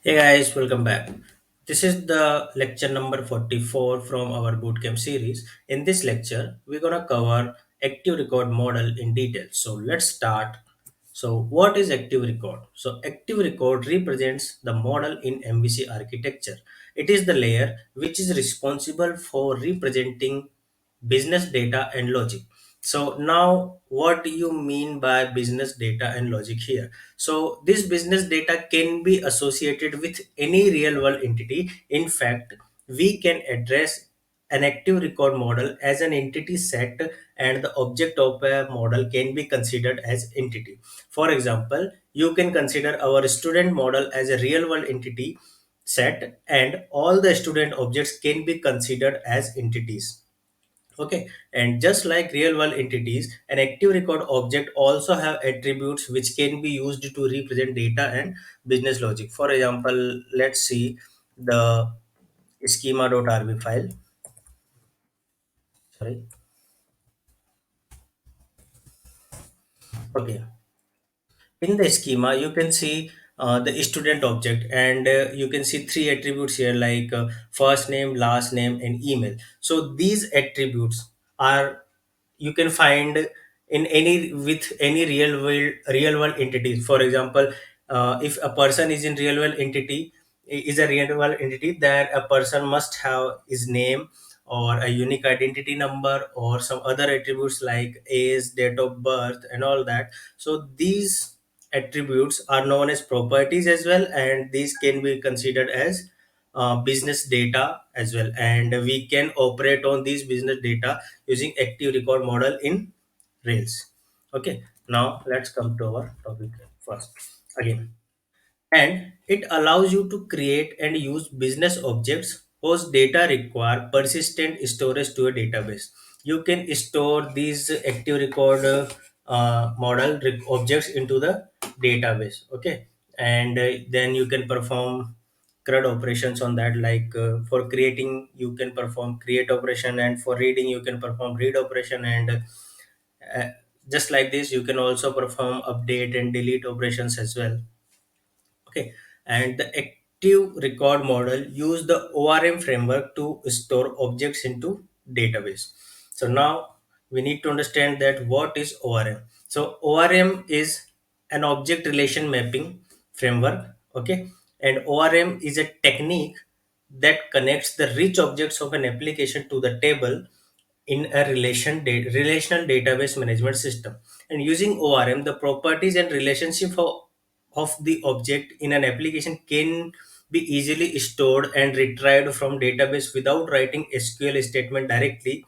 Hey guys, welcome back. This is the lecture number 44 from our bootcamp series. In this lecture, we're going to cover active record model in detail. So let's start. So what is active record? So active record represents the model in MVC architecture. It is the layer which is responsible for representing business data and logic. So now what do you mean by business data and logic here? So this business data can be associated with any real world entity. In fact, we can address an active record model as an entity set, and the object of a model can be considered as entity. For example, you can consider our student model as a real world entity set, and all the student objects can be considered as entities. Okay, and just like real world entities, an active record object also have attributes which can be used to represent data and business logic. For example, let's see the schema.rb file. Sorry. Okay, in the schema you can see the student object, and you can see three attributes here like first name, last name, and email. So these attributes are you can find in any with any real world entities. For example, if a person is in real world entity is a real world entity, then a person must have his name or a unique identity number or some other attributes like age, date of birth, and all that. So these attributes are known as properties as well, and these can be considered as business data as well, and we can operate on these business data using active record model in Rails. Okay, now let's come to our topic first again. And it allows you to create and use business objects whose data require persistent storage to a database. You can store these active record objects into the database. Okay, and then you can perform CRUD operations on that. Like for creating, you can perform create operation, and for reading, you can perform read operation, and just like this, you can also perform update and delete operations as well. Okay, and the active record model use the ORM framework to store objects into database. So now we need to understand that what is ORM. So ORM is an object relation mapping framework. Okay, and ORM is a technique that connects the rich objects of an application to the table in a relational database management system. And using ORM, the properties and relationship of the object in an application can be easily stored and retrieved from database without writing SQL statement directly,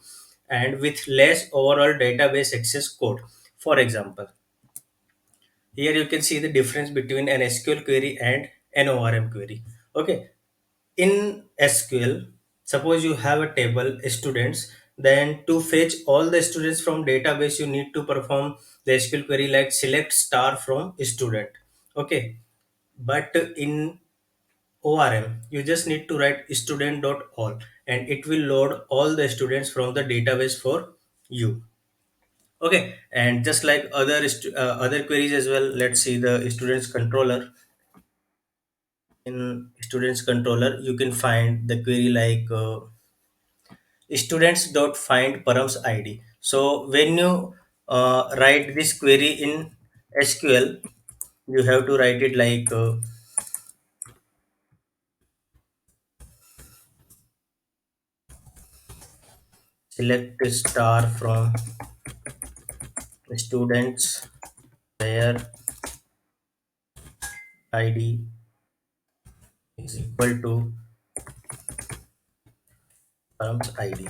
and with less overall database access code. For example, here you can see the difference between an SQL query and an ORM query. Okay, in SQL, suppose you have a table students, then to fetch all the students from database, you need to perform the SQL query like select star from student. Okay, but in ORM, you just need to write student.all, and it will load all the students from the database for you. Okay, and just like other queries as well, let's see the students controller. In students controller, you can find the query like students.find params id. So when you write this query in SQL, you have to write it like select star from students where id is equal to params id.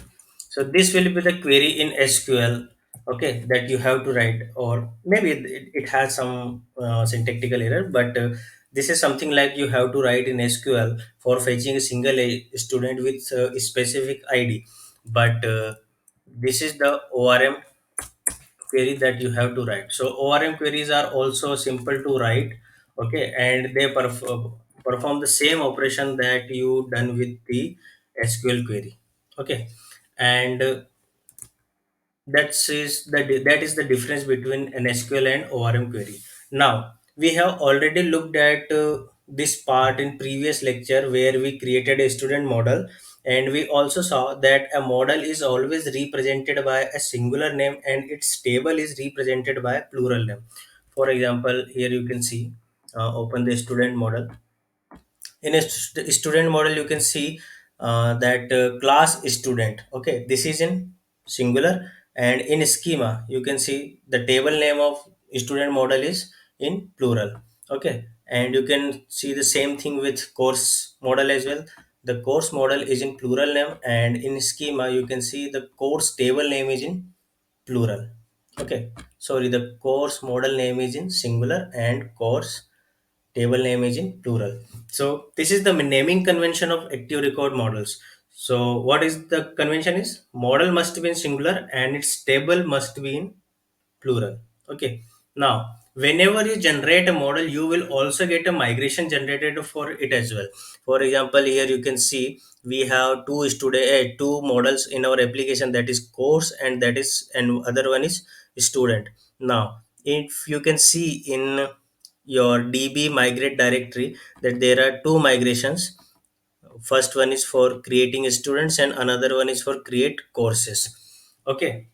So this will be the query in SQL, okay, that you have to write, or maybe it has some syntactical error, but this is something like you have to write in SQL for fetching a single student with a specific ID. But this is the ORM query that you have to write. So ORM queries are also simple to write, okay, and they perform the same operation that you done with the SQL query, okay, and that is the difference between an SQL and ORM query. Now we have already looked at this part in previous lecture where we created a student model, and we also saw that a model is always represented by a singular name and its table is represented by a plural name. For example, here you can see, open the student model. In a student model you can see that class student, okay, this is in singular, and in schema you can see the table name of student model is in plural, okay. And you can see the same thing with course model as well. The course model is in plural name, and in schema you can see the course table name is in plural, okay. Sorry, the course model name is in singular and course table name is in plural. So this is the naming convention of active record models. So what is the convention is, model must be in singular and its table must be in plural, okay. Now whenever you generate a model you will also get a migration generated for it as well. For example, here you can see we have two models in our application, that is course and that is, and other one is student. Now if you can see in your db migrate directory that there are two migrations. First one is for creating students and another one is for create courses, okay.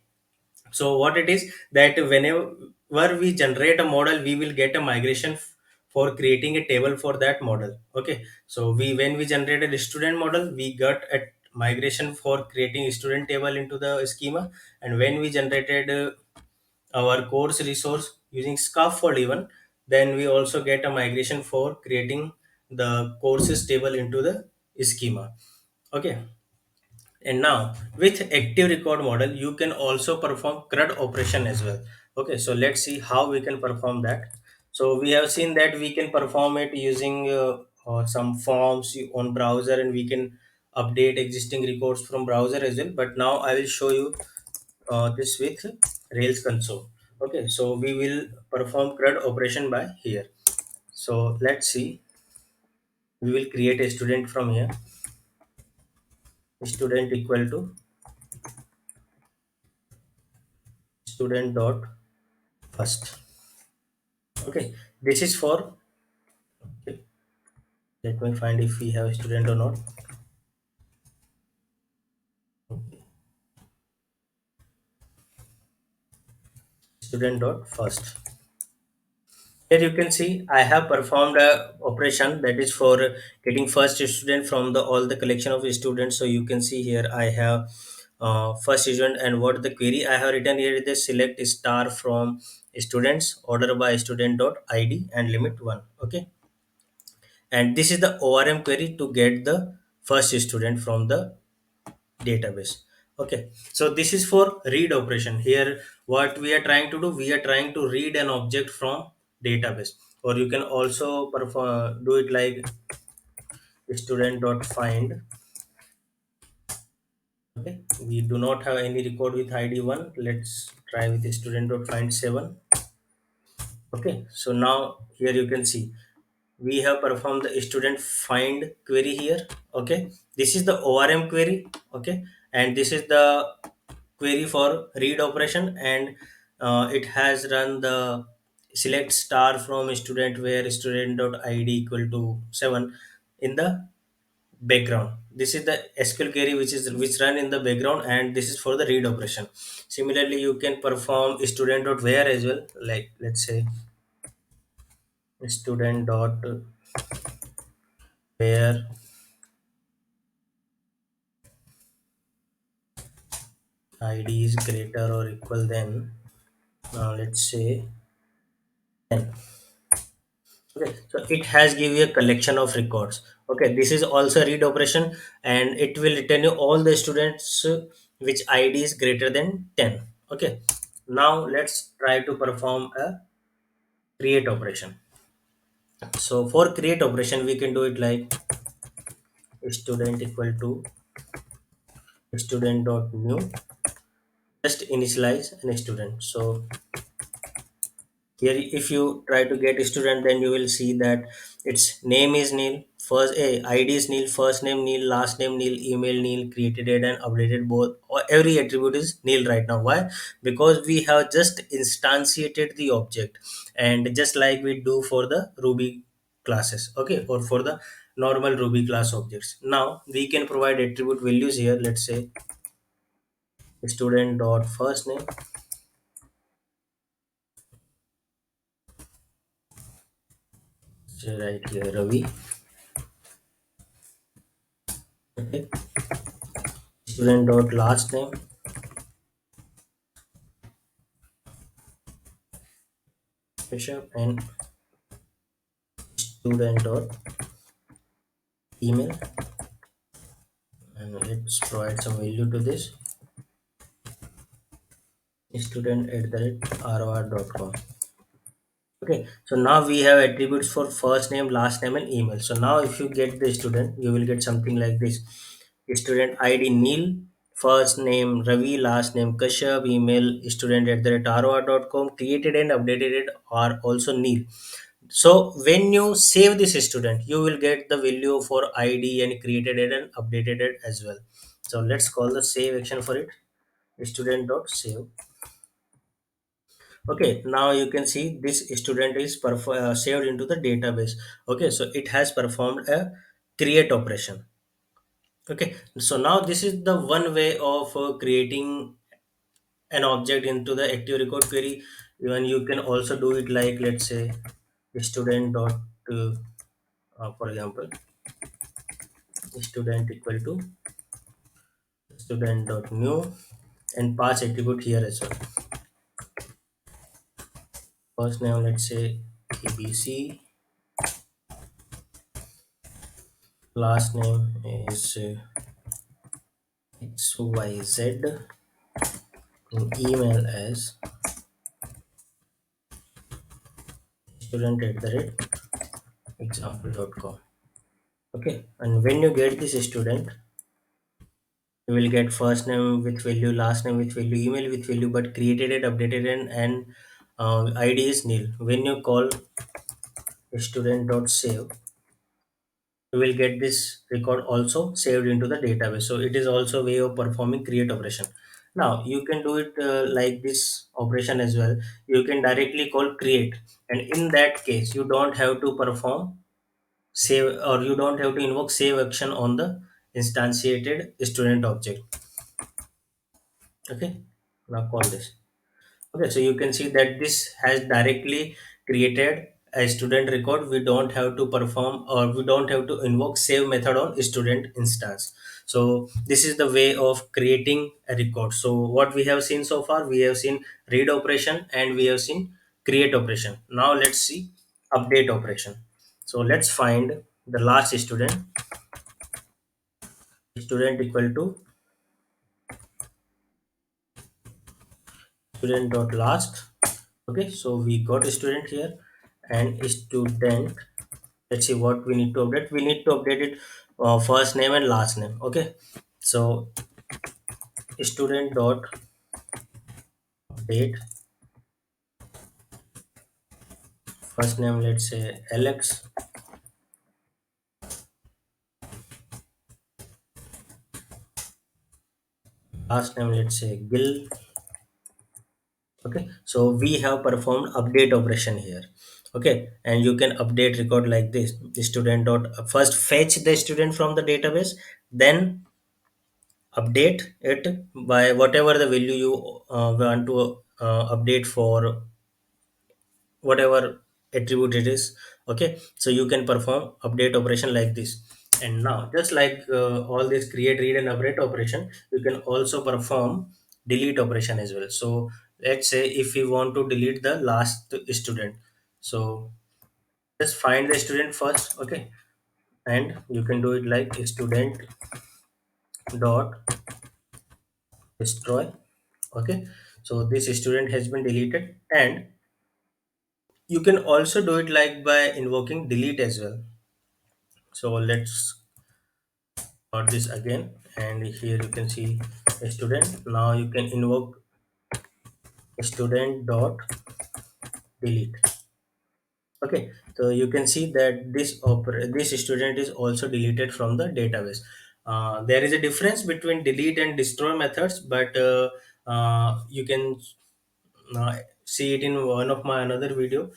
So what it is, that whenever we generate a model we will get a migration for creating a table for that model, okay. So we, when we generated a student model we got a migration for creating a student table into the schema, and when we generated our course resource using scaffold even, then we also get a migration for creating the courses table into the schema, okay. And now with active record model you can also perform CRUD operation as well, okay. So let's see how we can perform that. So we have seen that we can perform it using some forms on browser, and we can update existing records from browser as well, but now I will show you this with Rails console, okay. So we will perform CRUD operation by here. So let's see, we will create a student from here. Student equal to student dot first, okay. This is for, okay, let me find if we have a student or not. Student dot first. Here you can see I have performed a operation that is for getting first student from the all the collection of students. So you can see here I have first student, and what the query I have written here is the select star from students order by student dot id and limit one, okay. And this is the ORM query to get the first student from the database, okay. So this is for read operation. Here what we are trying to do, we are trying to read an object from database, or you can also perform do it like student dot find, okay. We do not have any record with id 1, let's try with student dot find 7, okay. So now here you can see we have performed the student find query here, okay. This is the ORM query, okay, and this is the query for read operation, and it has run the select star from student where student dot id equal to 7 in the background. This is the SQL query which run in the background, and this is for the read operation. Similarly you can perform student dot where as well, like let's say student dot where id is greater or equal than, let's say 10, okay. So it has give you a collection of records, okay. This is also a read operation, and it will return you all the students which id is greater than 10, okay. Now let's try to perform a create operation. So for create operation we can do it like student equal to student dot new, just initialize an student. So here if you try to get a student, then you will see that its name is nil, first id is nil, first name nil, last name nil, email nil, created date and updated both, or every attribute is nil right now. Why? Because we have just instantiated the object, and just like we do for the ruby classes, okay, or for the normal Ruby class objects. Now we can provide attribute values here. Let's say student dot first name, say right here Ravi, okay, student dot last name, Bishop, and student dot email, and let's provide some value to this, student at the rate ror.com. Okay, so now we have attributes for first name, last name, and email. So now if you get the student, you will get something like this: student ID Neil, first name Ravi, last name Kashyap, email student at the rate ror.com, created and updated it are also Neil. So when you save this student, you will get the value for ID and created it and updated it as well. So let's call the save action for it, student dot save. Okay, now you can see this student is saved into the database. Okay, so it has performed a create operation. Okay, so now this is the one way of creating an object into the active record query. Even you can also do it like, let's say student dot for example, student equal to student dot new, and pass attribute here as well. First name, let's say ABC, last name is XYZ, email as student at the rate example.com. Okay, and when you get this student, you will get first name with value, last name with value, email with value, but created it, updated it, and ID is nil. When you call student.save, you will get this record also saved into the database. So it is also a way of performing create operation. Now you can do it like this operation as well. You can directly call create, and in that case you don't have to perform save, or you don't have to invoke save action on the instantiated student object. Okay, now call this. Okay, so you can see that this has directly created a student record. We don't have to perform, or we don't have to invoke save method on student instance. So this is the way of creating a record. So what we have seen so far, we have seen read operation and we have seen create operation. Now let's see update operation. So let's find the last student, student equal to student dot last. Okay, so we got a student here, and student, let's see what we need to update. We need to update it first name and last name. Okay, so student dot update first name, let's say Alex, last name, let's say Gil. Okay, so we have performed update operation here. Okay, and you can update record like this: the student dot first fetch the student from the database, then update it by whatever the value you want to update for whatever attribute it is. Okay, so you can perform update operation like this. And now just like all this create, read, and update operation, you can also perform delete operation as well. So let's say if we want to delete the last student, so just find the student first. Okay, and you can do it like student dot destroy. Okay, so this student has been deleted, and you can also do it like by invoking delete as well. So let's start this again, and here you can see a student. Now you can invoke student dot delete. Okay, so you can see that this student is also deleted from the database. There is a difference between delete and destroy methods, but you can see it in one of my another video.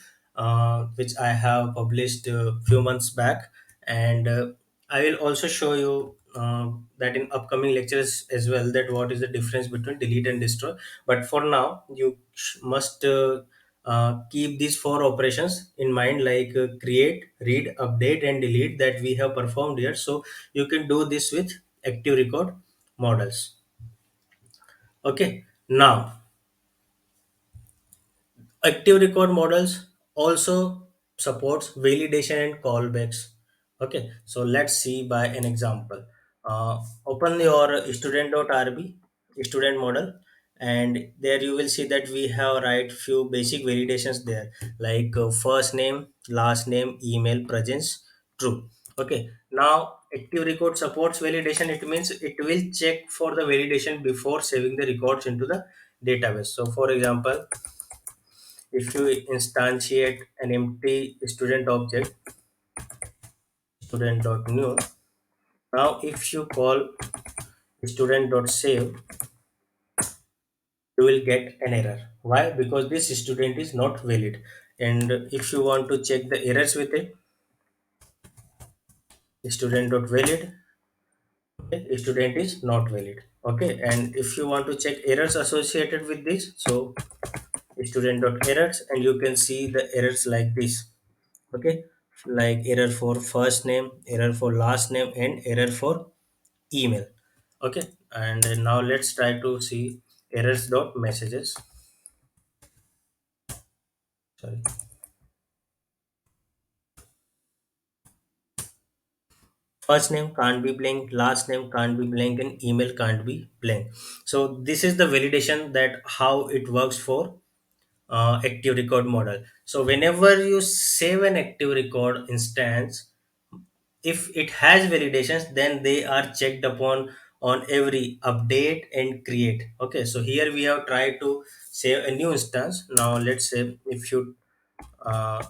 which I have published a few months back, and I will also show you that in upcoming lectures as well, that what is the difference between delete and destroy. But for now, you must keep these four operations in mind, like create, read, update, and delete, that we have performed here. So you can do this with active record models. Okay, now active record models also supports validation and callbacks. Okay, so let's see by an example. Open your student.rb student model, and there you will see that we have write few basic validations there, like first name, last name, email, presence, true. Okay, now active record supports validation. It means it will check for the validation before saving the records into the database. So for example, if you instantiate an empty student object, student.new, now if you call student.save, you will get an error. Why? Because this student is not valid. And if you want to check the errors with it, student.valid, okay, student is not valid. Okay, and if you want to check errors associated with this, so student.errors, and you can see the errors like this. Okay, like error for first name, error for last name, and error for email. Okay, and then now let's try to see errors dot messages. Sorry, first name can't be blank, last name can't be blank, and email can't be blank. So this is the validation that how it works for active record model. So whenever you save an active record instance, if it has validations, then they are checked upon on every update and create. Okay, so here we have tried to save a new instance. Now let's say if you uh,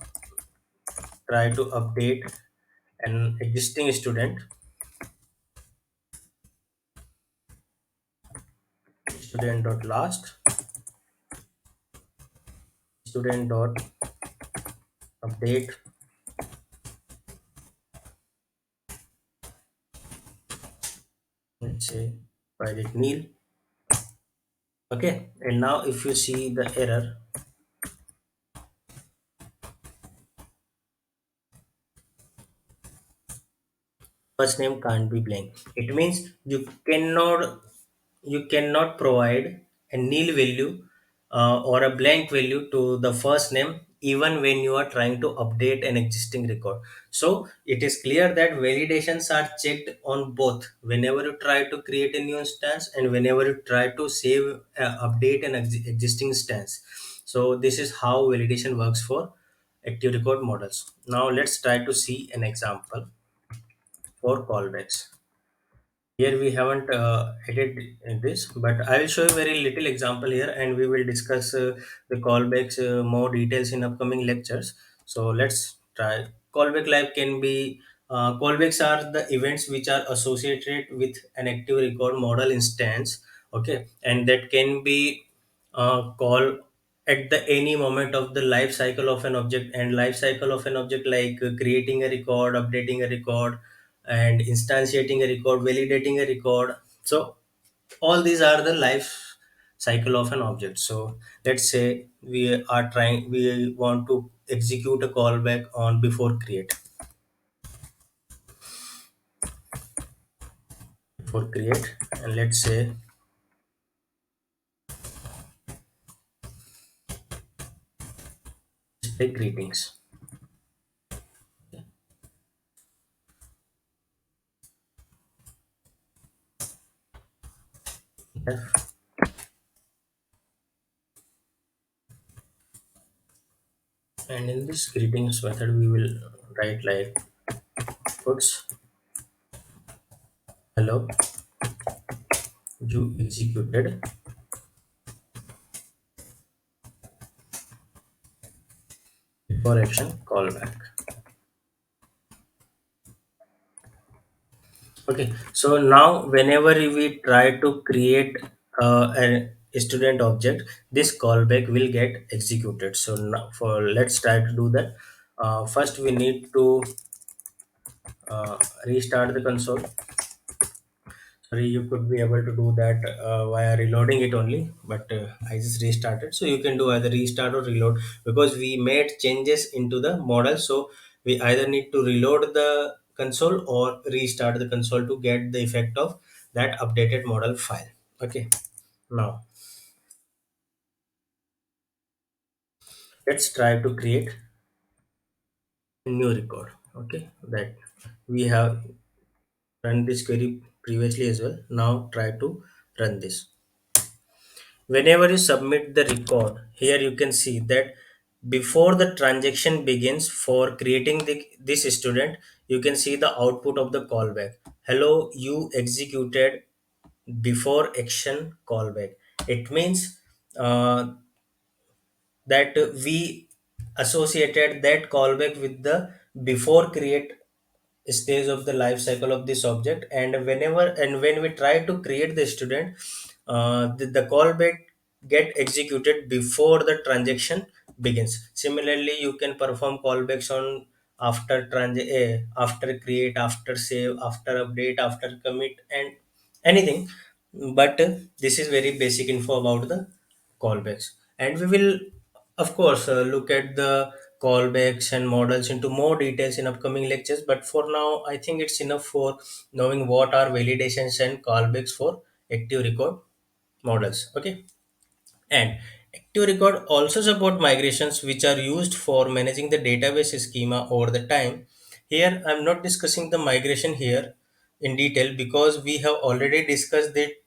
try to update an existing student, student dot last, student dot update, let's say private nil. Okay, and now if you see the error, first name can't be blank, it means you cannot provide a nil value or a blank value to the first name, even when you are trying to update an existing record. So it is clear that validations are checked on both whenever you try to create a new instance and whenever you try to save update an existing instance. So this is how validation works for active record models. Now let's try to see an example for callbacks. Here we haven't added this, but I will show you very little example here, and we will discuss the callbacks more details in upcoming lectures. So let's try. Callback live can be callbacks are the events which are associated with an active record model instance. Okay, and that can be call at the any moment of the life cycle of an object. And life cycle of an object, like creating a record, updating a record, and instantiating a record, validating a record. So all these are the life cycle of an object. So let's say we want to execute a callback on before create, and let's say greetings. F, and in this greetings method we will write like puts hello, you executed before action callback. Okay, so now whenever we try to create student object, this callback will get executed. So now for let's try to do that. First we need to restart the console. Sorry, you could be able to do that via reloading it only, but I just restarted. So you can do either restart or reload, because we made changes into the model. So we either need to reload the console or restart the console to get the effect of that updated model file. Okay, now let's try to create a new record. Okay, that we have run this query previously as well. Now try to run this. Whenever you submit the record, here you can see that before the transaction begins for creating this student, you can see the output of the callback. Hello, you executed before action callback. It means uh, that we associated that callback with the before create stage of the life cycle of this object. And whenever and when we try to create the student, the callback get executed before the transaction begins. Similarly, you can perform callbacks on after create, after save, after update, after commit, and anything. But this is very basic info about the callbacks, and we will of course look at the callbacks and models into more details in upcoming lectures. But for now, I think it's enough for knowing what are validations and callbacks for active record models. Okay, and ActiveRecord also support migrations which are used for managing the database schema over the time. Here, I'm not discussing the migration here in detail because we have already discussed it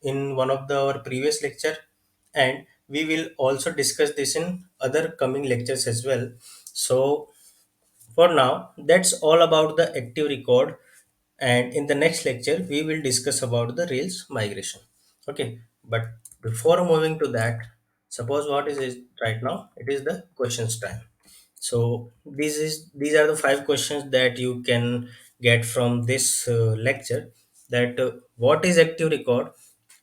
in one of our previous lecture, and we will also discuss this in other coming lectures as well. So for now, that's all about the active record. And in the next lecture, we will discuss about the Rails migration. Okay, but before moving to that, suppose what is it right now? It is the questions time. So these are the five questions that you can get from this lecture. That what is active record,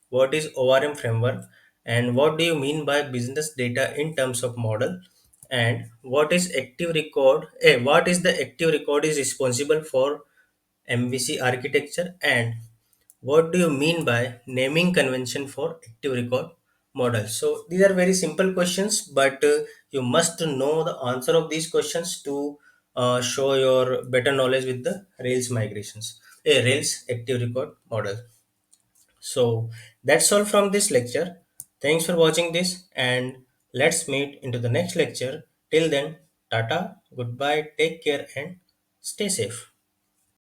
what is ORM framework, and what do you mean by business data in terms of model, and what is active record, what is the active record is responsible for MVC architecture, and what do you mean by naming convention for active record model. So these are very simple questions, but you must know the answer of these questions to show your better knowledge with the Rails migrations, a Rails active record model. So that's all from this lecture. Thanks for watching this, and let's meet into the next lecture. Till then, tata, goodbye, take care, and stay safe.